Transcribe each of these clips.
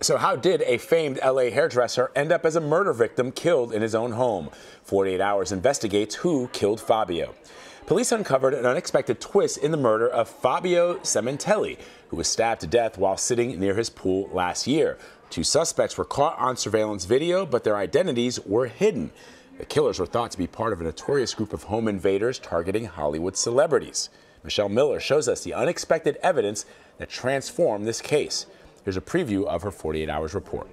So how did a famed LA hairdresser end up as a murder victim killed in his own home? 48 Hours investigates who killed Fabio. Police uncovered an unexpected twist in the murder of Fabio Sementilli, who was stabbed to death while sitting near his pool last year. 2 suspects were caught on surveillance video, but their identities were hidden. The killers were thought to be part of a notorious group of home invaders targeting Hollywood celebrities. Michelle Miller shows us the unexpected evidence that transformed this case. Here's a preview of her 48 Hours report.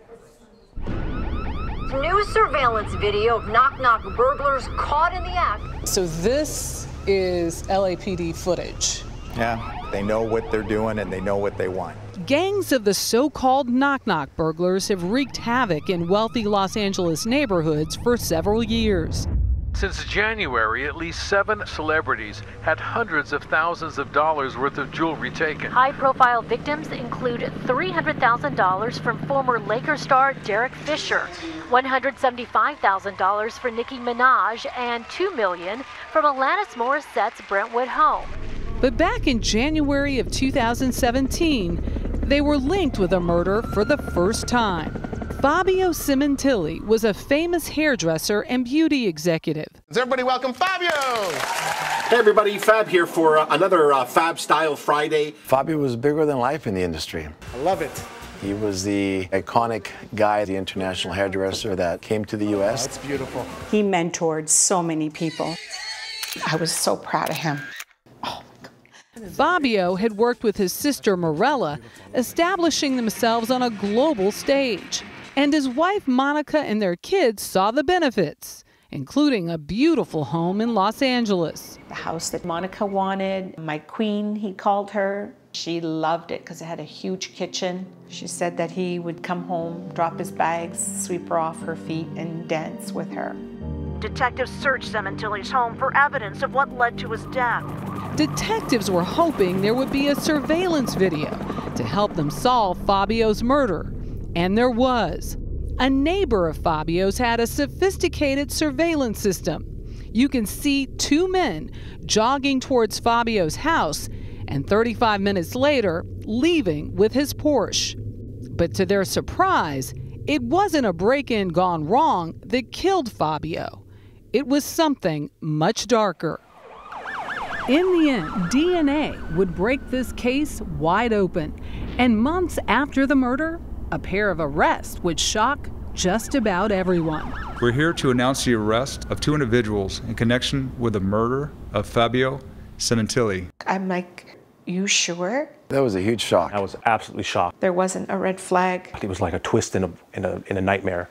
New surveillance video of knock-knock burglars caught in the act. So this is LAPD footage. Yeah, they know what they're doing and they know what they want. Gangs of the so-called knock-knock burglars have wreaked havoc in wealthy Los Angeles neighborhoods for several years. Since January, at least 7 celebrities had hundreds of thousands of dollars worth of jewelry taken. High-profile victims include $300,000 from former Lakers star Derek Fisher, $175,000 for Nicki Minaj, and $2 million from Alanis Morissette's Brentwood home. But back in January of 2017, they were linked with a murder for the first time. Fabio Sementilli was a famous hairdresser and beauty executive. Does everybody welcome Fabio? Hey everybody, Fab here for another Fab Style Friday. Fabio was bigger than life in the industry. I love it. He was the iconic guy, the international hairdresser that came to the U.S. That's beautiful. He mentored so many people. I was so proud of him. Fabio had worked with his sister Morella, establishing themselves on a global stage. And his wife Monica and their kids saw the benefits, including a beautiful home in Los Angeles. The house that Monica wanted, my queen, he called her. She loved it because it had a huge kitchen. She said that he would come home, drop his bags, sweep her off her feet, and dance with her. Detectives searched Sementilli's home for evidence of what led to his death. Detectives were hoping there would be a surveillance video to help them solve Fabio's murder. And there was. A neighbor of Fabio's had a sophisticated surveillance system. You can see 2 men jogging towards Fabio's house and 35 minutes later leaving with his Porsche. But to their surprise, it wasn't a break-in gone wrong that killed Fabio. It was something much darker. In the end, DNA would break this case wide open. And months after the murder, a pair of arrests would shock just about everyone. We're here to announce the arrest of 2 individuals in connection with the murder of Fabio Sementilli. I'm like, you sure? That was a huge shock. I was absolutely shocked. There wasn't a red flag. It was like a twist in a nightmare.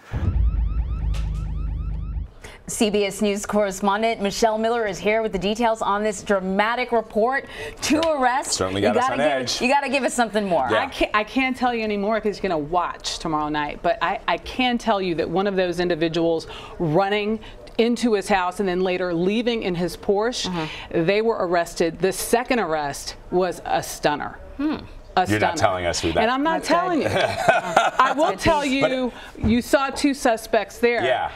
CBS News correspondent Michelle Miller is here with the details on this dramatic report. 2 arrests. Certainly got us on edge. You got to give us something more. Yeah. I can't tell you anymore because you're going to watch tomorrow night. But I can tell you that one of those individuals running into his house and then later leaving in his Porsche, they were arrested. The second arrest was a stunner. You're not telling us who that is. And I'm not telling you. I will tell you, you saw 2 suspects there. Yeah.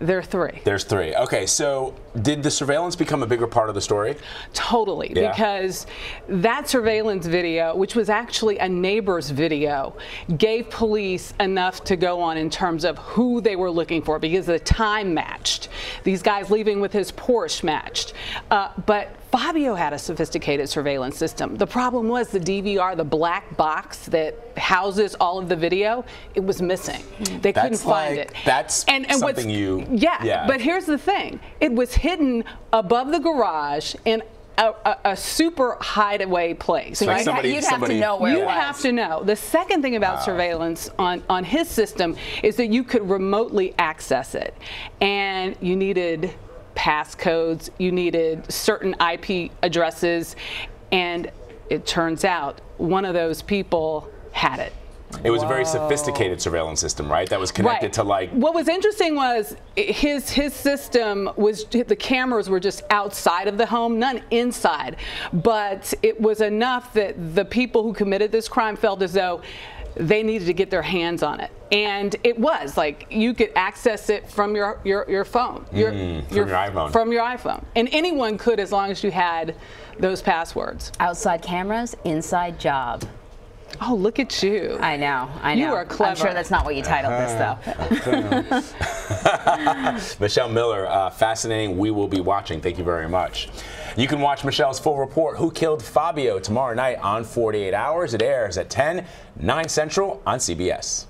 There are 3. There's 3. Okay, so did the surveillance become a bigger part of the story? Totally, Yeah. because that surveillance video, which was actually a neighbor's video, gave police enough to go on in terms of who they were looking for because the time matched. These guys leaving with his Porsche matched. But Fabio had a sophisticated surveillance system. The problem was the DVR, the black box that houses all of the video, it was missing. They couldn't find it. That's something you... Yeah, but here's the thing. It was hidden above the garage in a super hideaway place. Like right? You'd have to know where it was. You'd have to know. The second thing about surveillance on his system is that you could remotely access it. And you needed passcodes, you needed certain IP addresses, and it turns out one of those people had it. It was a very sophisticated surveillance system, right? That was connected to like... What was interesting was his system was, the cameras were just outside of the home, none inside. But it was enough that the people who committed this crime felt as though they needed to get their hands on it. And it was like you could access it from your phone. From your iPhone. From your iPhone. And anyone could as long as you had those passwords. Outside cameras, inside job. Oh, look at you. I know. I know. You are clever. I'm sure that's not what you titled this, though. Michelle Miller, fascinating. We will be watching. Thank you very much. You can watch Michelle's full report, Who Killed Fabio, tomorrow night on 48 Hours. It airs at 10, 9 Central on CBS.